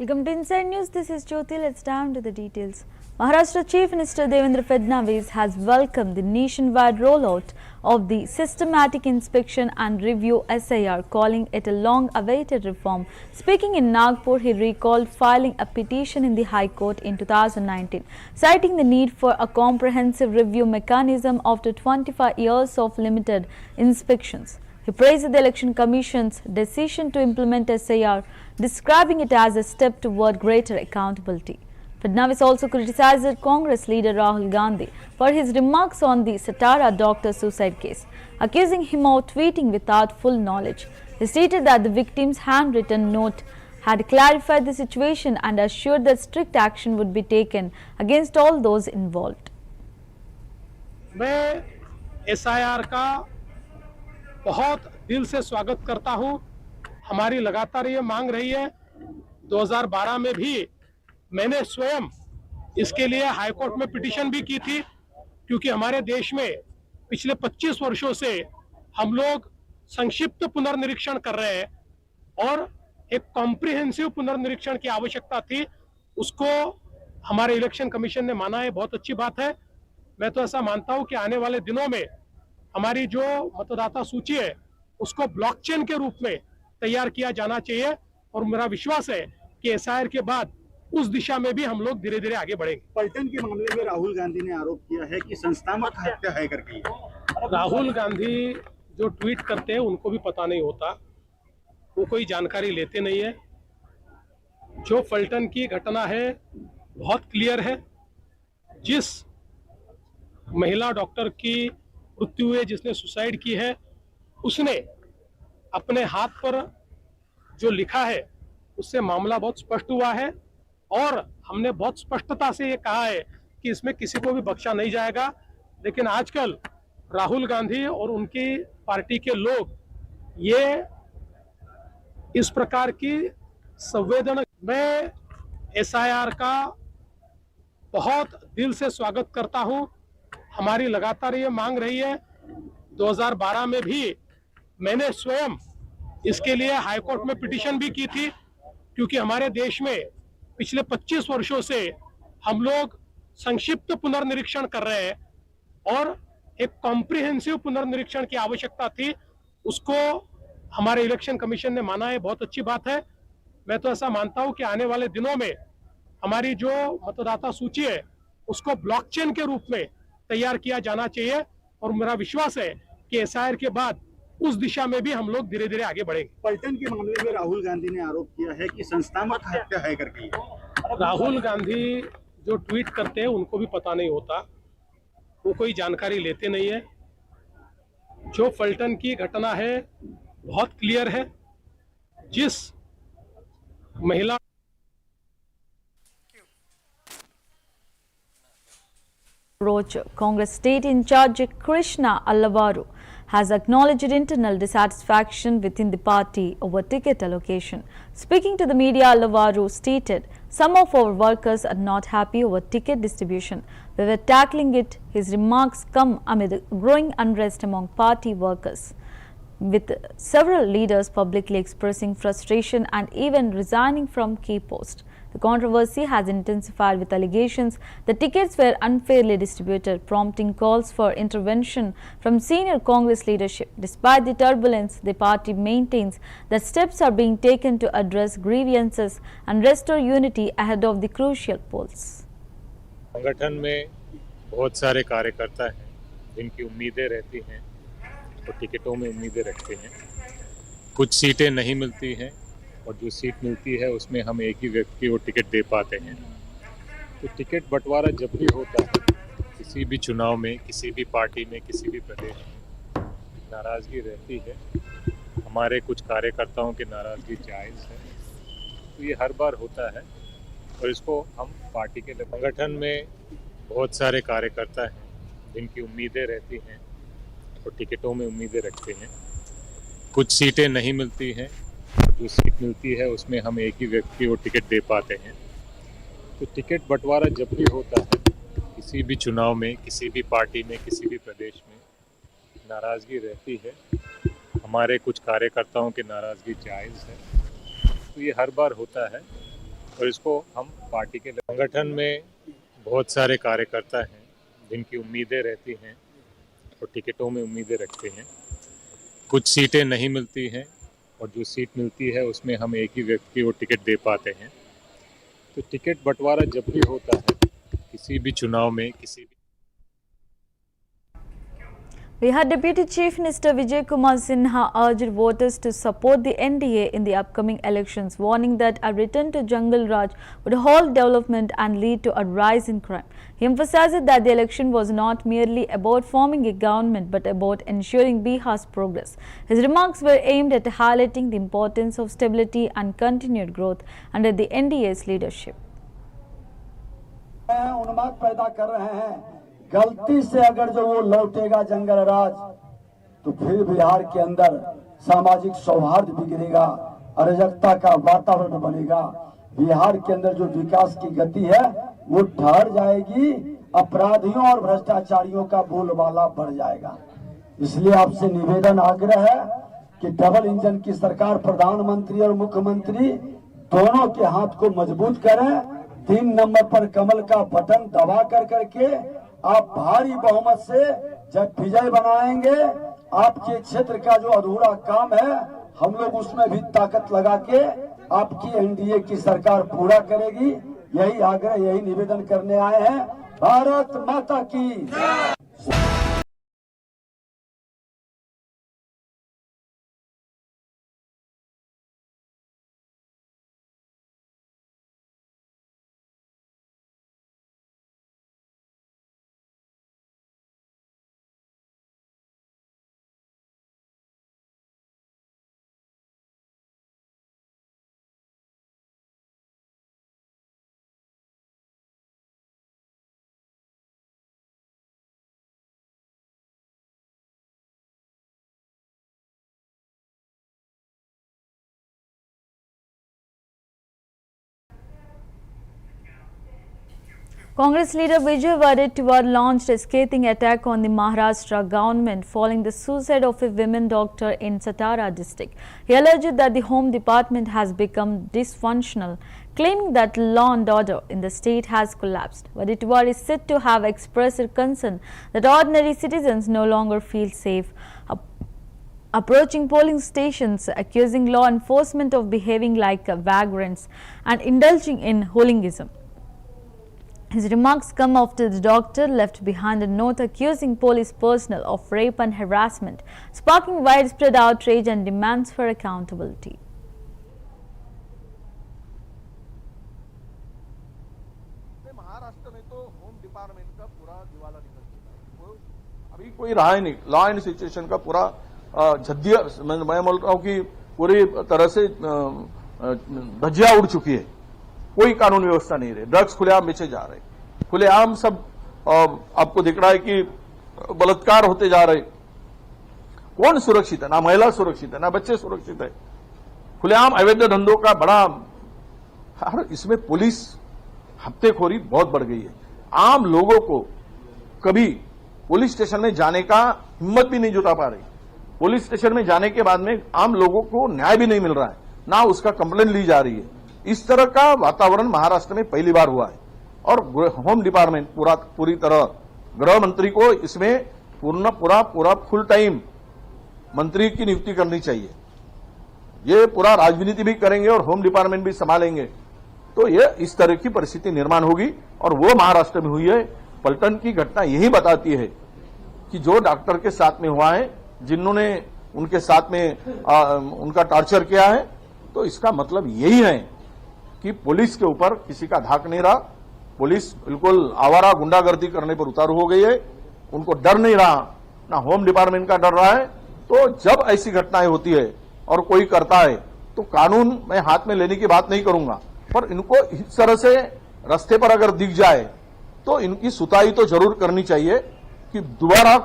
Welcome to Inside News. This is Jyoti. Let's down to the details. Maharashtra Chief Minister Devendra Fadnavis has welcomed the nationwide rollout of the Systematic Inspection and Review SIR, calling it a long-awaited reform. Speaking in Nagpur, he recalled filing a petition in the High Court in 2019, citing the need for a comprehensive review mechanism after 25 years of limited inspections. He praised the Election Commission's decision to implement SIR, describing it as a step toward greater accountability. Fadnavis also criticized Congress leader Rahul Gandhi for his remarks on the Satara doctor suicide case, accusing him of tweeting without full knowledge. He stated that the victim's handwritten note had clarified the situation and assured that strict action would be taken against all those involved. मैं SIR का बहुत दिल से स्वागत करता हूं। हमारी लगातार ये मांग रही है। 2012 में भी मैंने स्वयं इसके लिए हाई कोर्ट में पिटीशन भी की थी, क्योंकि हमारे देश में पिछले 25 वर्षों से हम लोग संक्षिप्त पुनर्निरीक्षण कर रहे हैं और एक कॉम्प्रिहेंसिव पुनर्निरीक्षण की आवश्यकता थी। उसको हमारे इलेक्शन कमीशन ने माना है, बहुत अच्छी बात है। मैं तो ऐसा मानता हूं कि आने वाले दिनों में हमारी जो मतदाता सूची है उसको ब्लॉकचेन के रूप में तैयार किया जाना चाहिए और मेरा विश्वास है कि SIR के बाद उस दिशा में भी हम लोग धीरे धीरे आगे बढ़ेंगे। पलटन के मामले में राहुल गांधी ने आरोप किया है कि संस्थात्मक हत्या है करके। राहुल गांधी जो ट्वीट करते हैं उनको भी पता नहीं होता, वो कोई जानकारी लेते नहीं है। जो पलटन की घटना है बहुत क्लियर है। जिस महिला डॉक्टर की मृत्यु हुई, जिसने सुसाइड की है, उसने अपने हाथ पर जो लिखा है उससे मामला बहुत स्पष्ट हुआ है और हमने बहुत स्पष्टता से ये कहा है कि इसमें किसी को भी बख्शा नहीं जाएगा। लेकिन आजकल राहुल गांधी और उनकी पार्टी के लोग ये इस प्रकार की संवेदना। मैं SIR का बहुत दिल से स्वागत करता हूं। हमारी लगातार ये मांग रही है। 2012 में भी मैंने स्वयं इसके लिए हाई कोर्ट में पिटीशन भी की थी, क्योंकि हमारे देश में पिछले 25 वर्षों से हम लोग संक्षिप्त पुनर्निरीक्षण कर रहे हैं और एक कॉम्प्रिहेंसिव पुनर्निरीक्षण की आवश्यकता थी। उसको हमारे इलेक्शन कमीशन ने माना है, बहुत अच्छी बात है। मैं तो ऐसा मानता हूं कि आने वाले दिनों में हमारी जो मतदाता सूची है उसको ब्लॉकचेन के रूप में तैयार किया जाना चाहिए और मेरा विश्वास है कि SIR के बाद उस दिशा में भी हम लोग धीरे धीरे आगे बढ़ेंगे। पलटन के मामले में राहुल गांधी ने आरोप किया है कि संस्थात्मक हत्या है करके। राहुल गांधी जो ट्वीट करते हैं उनको भी पता नहीं होता, वो कोई जानकारी लेते नहीं है। जो पलटन की घटना है बहुत क्लियर है। जिस महिला Congress State in charge Krishna Allavaru has acknowledged internal dissatisfaction within the party over ticket allocation. Speaking to the media, Allavaru stated, "Some of our workers are not happy over ticket distribution. We were tackling it." His remarks come amid growing unrest among party workers, with several leaders publicly expressing frustration and even resigning from key posts. The controversy has intensified with allegations that tickets were unfairly distributed, prompting calls for intervention from senior Congress leadership. Despite the turbulence, the party maintains that steps are being taken to address grievances and restore unity ahead of the crucial polls. संगठन में बहुत सारे कार्यकर्ता हैं जिनकी उम्मीदें रहती हैं और टिकटों में उम्मीदें रखते हैं। कुछ सीटें नहीं मिलती हैं और जो सीट मिलती है उसमें हम एक ही व्यक्ति को टिकट दे पाते हैं। तो टिकट बंटवारा जब भी होता है, किसी भी चुनाव में, किसी भी पार्टी में, किसी भी प्रदेश में नाराज़गी रहती है। हमारे कुछ कार्यकर्ताओं की नाराज़गी जायज़ है, तो ये हर बार होता है और इसको हम पार्टी के संगठन में बहुत सारे कार्यकर्ता हैं जिनकी उम्मीदें रहती हैं और टिकटों में उम्मीदें रखते हैं। कुछ सीटें नहीं मिलती हैं, जो सीट मिलती है उसमें हम एक ही व्यक्ति को टिकट दे पाते हैं। तो टिकट बंटवारा जब भी होता है, किसी भी चुनाव में, किसी भी पार्टी में, किसी भी प्रदेश में नाराज़गी रहती है। हमारे कुछ कार्यकर्ताओं की नाराज़गी जायज़ है, तो ये हर बार होता है और इसको हम पार्टी के संगठन में बहुत सारे कार्यकर्ता हैं जिनकी उम्मीदें रहती हैं और टिकटों में उम्मीदें रखते हैं। कुछ सीटें नहीं मिलती हैं और जो सीट मिलती है उसमें हम एक ही व्यक्ति को टिकट दे पाते हैं। तो टिकट बंटवारा जब भी होता है किसी भी चुनाव में किसी भी We had Deputy Chief Minister Vijay Kumar Sinha urged voters to support the NDA in the upcoming elections, warning that a return to Jungle Raj would halt development and lead to a rise in crime. He emphasized that the election was not merely about forming a government but about ensuring Bihar's progress. His remarks were aimed at highlighting the importance of stability and continued growth under the NDA's leadership. उन्माद पैदा कर रहे हैं। गलती से अगर जो वो लौटेगा जंगल राज तो फिर बिहार के अंदर सामाजिक सौहार्द बिगड़ेगा, अराजकता का वातावरण बनेगा। बिहार के अंदर जो विकास की गति है वो ठहर जाएगी, अपराधियों और भ्रष्टाचारियों का बोलबाला बढ़ जाएगा। इसलिए आपसे निवेदन आग्रह है कि डबल इंजन की सरकार प्रधानमंत्री और मुख्यमंत्री दोनों के हाथ को मजबूत करें। 3 नंबर पर कमल का बटन दबा कर करके आप भारी बहुमत से जब विजय बनाएंगे, आपके क्षेत्र का जो अधूरा काम है हम लोग उसमें भी ताकत लगा के आपकी एनडीए की सरकार पूरा करेगी। यही आग्रह, यही निवेदन करने आए हैं। भारत माता की। Congress leader Vijay Wadettiwar launched a scathing attack on the Maharashtra government following the suicide of a women doctor in Satara district. He alleged that the Home Department has become dysfunctional, claiming that law and order in the state has collapsed. Wadettiwar is said to have expressed concern that ordinary citizens no longer feel safe approaching polling stations, accusing law enforcement of behaving like vagrants and indulging in hooliganism. His remarks come after the doctor left behind a note accusing police personnel of rape and harassment, sparking widespread outrage and demands for accountability. Maharashtra में तो home department का पूरा दिवाला निकल चुका है। अभी कोई रहा ही नहीं। लॉ एंड सिचुएशन का पूरा झद्दिया, मैं बोल रहा हूं कि पूरी तरह से धज्जियां उड़ चुकी है। कोई कानून व्यवस्था नहीं रही। ड्रग्स खुलेआम बेचे जा रहे, खुलेआम सब आपको दिख रहा है कि बलात्कार होते जा रहे। कौन सुरक्षित है? ना महिला सुरक्षित है, ना बच्चे सुरक्षित है। खुलेआम अवैध धंधों का बड़ा, इसमें पुलिस हफ्तेखोरी बहुत बढ़ गई है। आम लोगों को कभी पुलिस स्टेशन में जाने का हिम्मत भी नहीं जुटा पा रही। पुलिस स्टेशन में जाने के बाद में आम लोगों को न्याय भी नहीं मिल रहा है, ना उसका कंप्लेंट ली जा रही है। इस तरह का वातावरण महाराष्ट्र में पहली बार हुआ है और होम डिपार्टमेंट पूरी तरह, गृह मंत्री को इसमें पूरा फुल टाइम मंत्री की नियुक्ति करनी चाहिए। ये पूरा राजनीति भी करेंगे और होम डिपार्टमेंट भी संभालेंगे तो ये इस तरह की परिस्थिति निर्माण होगी। और वो महाराष्ट्र में हुई है। पलटन की घटना यही बताती है कि जो डॉक्टर के साथ में हुआ है, जिन्होंने उनके साथ में उनका टॉर्चर किया है, तो इसका मतलब यही है कि पुलिस के ऊपर किसी का धाक नहीं रहा। पुलिस बिल्कुल आवारा गुंडागर्दी करने पर उतारू हो गई है। उनको डर नहीं रहा, ना होम डिपार्टमेंट का डर रहा है। तो जब ऐसी घटनाएं होती है और कोई करता है तो कानून मैं हाथ में लेने की बात नहीं करूंगा, पर इनको इस तरह से रास्ते पर अगर दिख जाए तो इनकी सुताई तो जरूर करनी चाहिए कि दोबारा।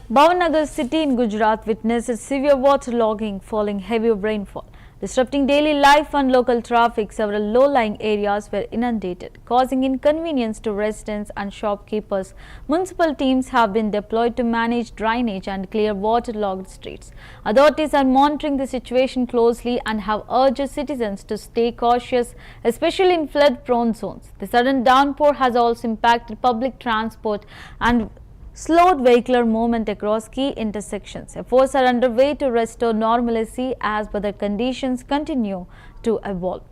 Bhavnagar city in Gujarat witnessed severe waterlogging following heavy rainfall. Disrupting daily life and local traffic, several low-lying areas were inundated, causing inconvenience to residents and shopkeepers. Municipal teams have been deployed to manage drainage and clear waterlogged streets. Authorities are monitoring the situation closely and have urged citizens to stay cautious, especially in flood-prone zones. The sudden downpour has also impacted public transport and slowed vehicular movement across key intersections. Efforts are underway to restore normalcy as weather conditions continue to evolve.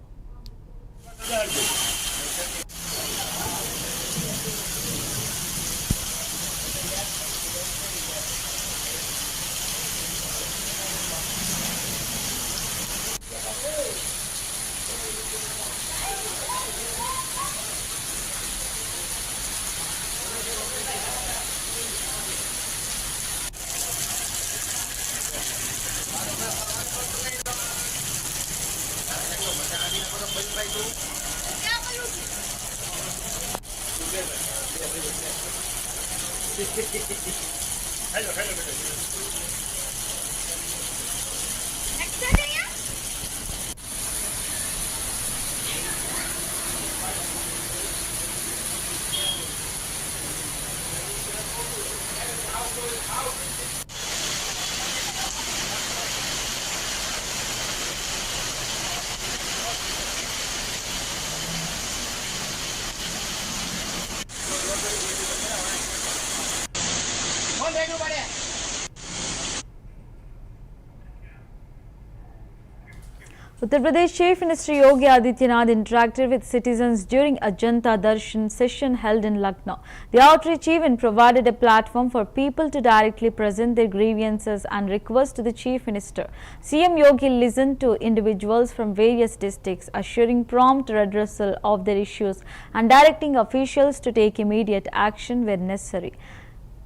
Uttar Pradesh Chief Minister Yogi Adityanath interacted with citizens during a Janta Darshan session held in Lucknow. The outreach event provided a platform for people to directly present their grievances and requests to the Chief Minister. CM Yogi listened to individuals from various districts, assuring prompt redressal of their issues and directing officials to take immediate action where necessary.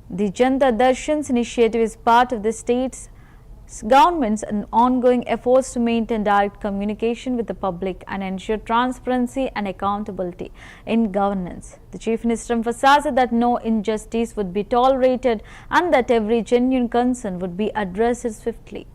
The Janta Darshan's initiative is part of the state's government's ongoing efforts to maintain direct communication with the public and ensure transparency and accountability in governance. The Chief Minister emphasized that no injustice would be tolerated and that every genuine concern would be addressed swiftly.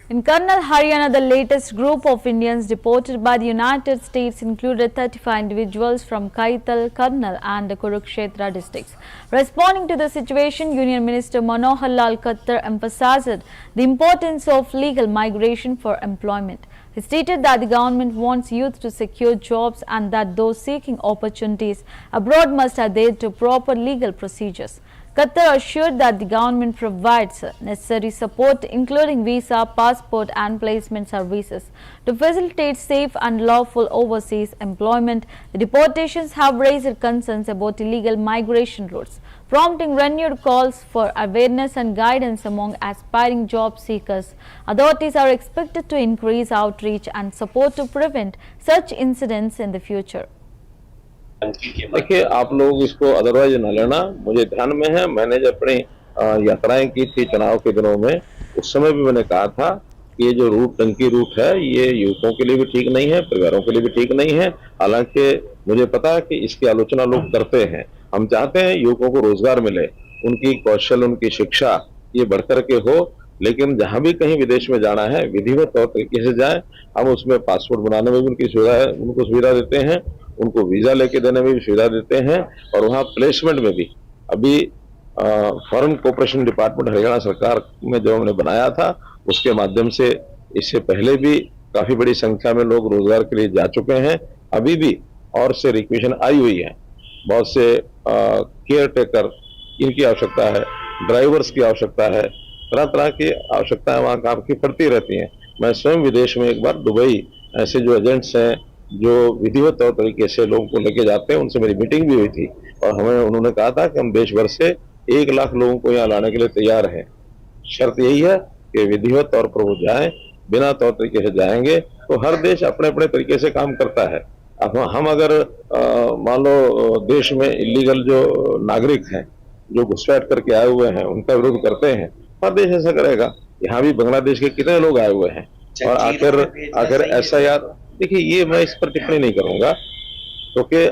In Karnal, Haryana, the latest group of Indians deported by the United States included 35 individuals from Kaital, Karnal and Kurukshetra districts. Responding to the situation, Union Minister Manohar Lal Khattar emphasized the importance of legal migration for employment. He stated that the government wants youth to secure jobs and that those seeking opportunities abroad must adhere to proper legal procedures. Khattar assured that the government provides necessary support including visa, passport and placement services to facilitate safe and lawful overseas employment. The deportations have raised concerns about illegal migration routes, prompting renewed calls for awareness and guidance among aspiring job seekers. Authorities are expected to increase outreach and support to prevent such incidents in the future. देखिए, आप लोग इसको otherwise न लेना, मुझे ध्यान में है। मैंने जब अपनी यात्राएं की थी चुनाव के दिनों में, उस समय भी मैंने कहा था ये जो रूट टंकी रूट है ये युवकों के लिए भी ठीक नहीं है, परिवारों के लिए भी ठीक नहीं है। हालांकि मुझे पता है कि इसकी आलोचना लोग करते हैं। हम चाहते हैं युवकों को रोजगार मिले, उनकी कौशल, उनकी शिक्षा ये बढ़कर के हो, लेकिन जहां भी कहीं विदेश में जाना है विधिवत तौर तरीके से जाए। हम उसमें पासपोर्ट बनाने में भी उनको सुविधा देते हैं, उनको वीजा लेके देने में भी सुविधा देते हैं, और वहाँ प्लेसमेंट में भी। अभी फॉरेन कोऑपरेशन डिपार्टमेंट हरियाणा सरकार में जो हमने बनाया था उसके माध्यम से इससे पहले भी काफी बड़ी संख्या में लोग रोजगार के लिए जा चुके हैं। अभी भी और से रिक्वेशन आई हुई है। बहुत से केयर टेकर इनकी आवश्यकता है, ड्राइवर्स की आवश्यकता है, तरह तरह की आवश्यकताएं वहाँ काम की पड़ती रहती हैं। मैं स्वयं विदेश में एक बार दुबई ऐसे जो एजेंट्स हैं जो विधिवत तौर तरीके से लोगों को लेके जाते हैं, उनसे मेरी मीटिंग भी हुई थी और हमें उन्होंने कहा था कि हम देश भर से 1 लाख लोगों को यहाँ लाने के लिए तैयार हैं। शर्त यही है कि विधिवत तौर पर वो जाएं, बिना तौर तरीके से जाएंगे तो हर देश अपने अपने तरीके से काम करता है। अब हम अगर मान लो देश में इलीगल जो नागरिक हैं जो घुसपैठ करके आए हुए हैं उनका विरोध करते हैं, हर देश ऐसा करेगा। यहाँ भी बांग्लादेश के कितने लोग आए हुए हैं और आखिर ऐसा यार देखिए, ये मैं इस पर टिप्पणी नहीं करूंगा क्योंकि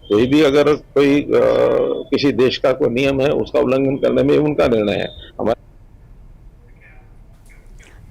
कोई भी अगर कोई किसी देश का कोई नियम है उसका उल्लंघन करने में उनका निर्णय है। हमारे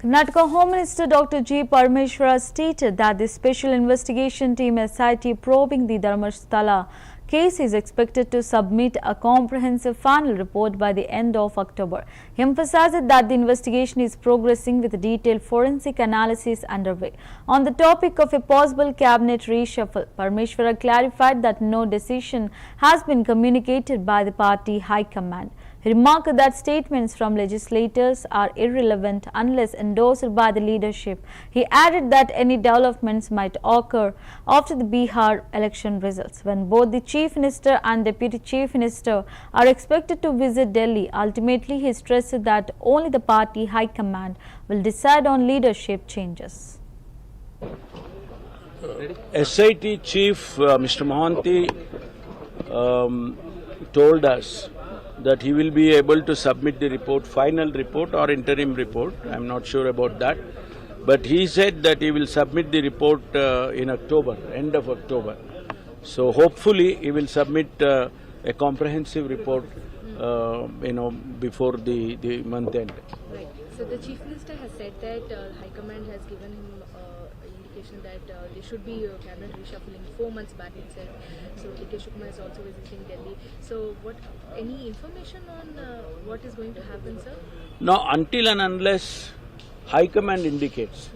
Karnataka Home Minister Dr. G. Parmeshwara stated that the Special Investigation Team SIT probing the Dharmasthala case is expected to submit a comprehensive final report by the end of October. He emphasized that the investigation is progressing with detailed forensic analysis underway. On the topic of a possible cabinet reshuffle, Parmeshwara clarified that no decision has been communicated by the party high command. He remarked that statements from legislators are irrelevant unless endorsed by the leadership. He added that any developments might occur after the Bihar election results, when both the Chief Minister and Deputy Chief Minister are expected to visit Delhi. Ultimately, he stressed that only the party high command will decide on leadership changes. SIT Chief Mr. Mohanty told us that he will be able to submit the report, final report or interim report. I am not sure about that. But he said that he will submit the report in October, end of October. So hopefully he will submit a comprehensive report, before the month end. Right. So the Chief Minister has said that High Command has given him indication that there should be cabinet reshuffling 4 months back itself. So D.K. Shukma is also visiting Delhi. So any information on what is going to happen, sir? No, until and unless High Command indicates,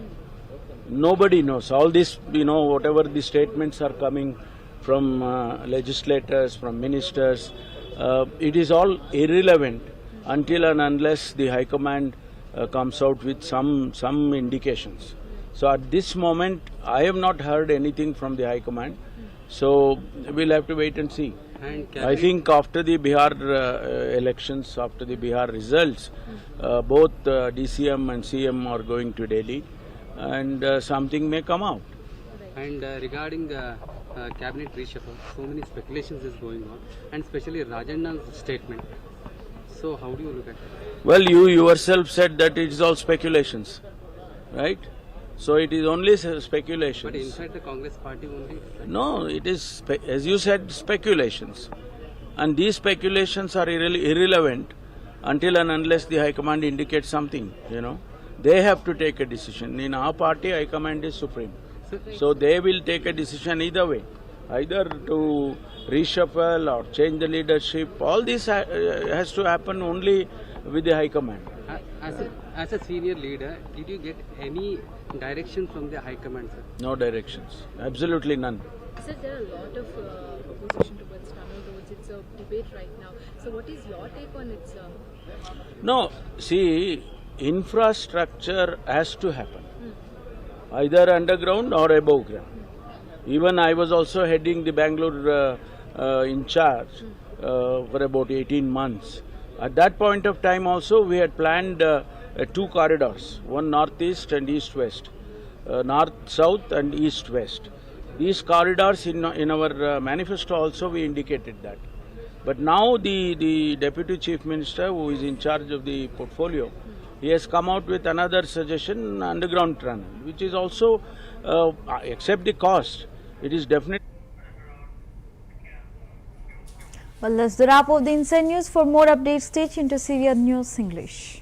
nobody knows. All this, whatever the statements are coming from legislators, from ministers, it is all irrelevant until and unless the High Command comes out with some indications. So at this moment, I have not heard anything from the High Command. So we'll have to wait and see. I think after the Bihar elections, after the Bihar results, both DCM and CM are going to Delhi, and something may come out. And regarding the cabinet reshuffle, so many speculations is going on, and especially Rajanna's statement. So how do you look at it? Well, you yourself said that it is all speculations, right? So it is only speculations. But inside the Congress party only? No, it is, as you said, speculations. And these speculations are irrelevant until and unless the High Command indicates something, They have to take a decision. In our party, High Command is supreme. So they will take a decision either way. Either to reshuffle or change the leadership. All this has to happen only with the High Command. As a senior leader, did you get any direction from the High Command, sir? No directions. Absolutely none. Sir, there are a lot of opposition towards tunnel roads. It's a debate right now. So what is your take on it, sir? No, see, infrastructure has to happen. Either underground or above ground. Even I was also heading the Bangalore in charge for about 18 months. At that point of time also, we had planned 2 corridors, one northeast and east-west, north-south and east-west. These corridors in our manifesto also we indicated that. But now the Deputy Chief Minister, who is in charge of the portfolio, he has come out with another suggestion, underground tunnel, which is also, except the cost, it is definitely. Well, that's the wrap of the Inside News. For more updates, stay tuned to CVR News English.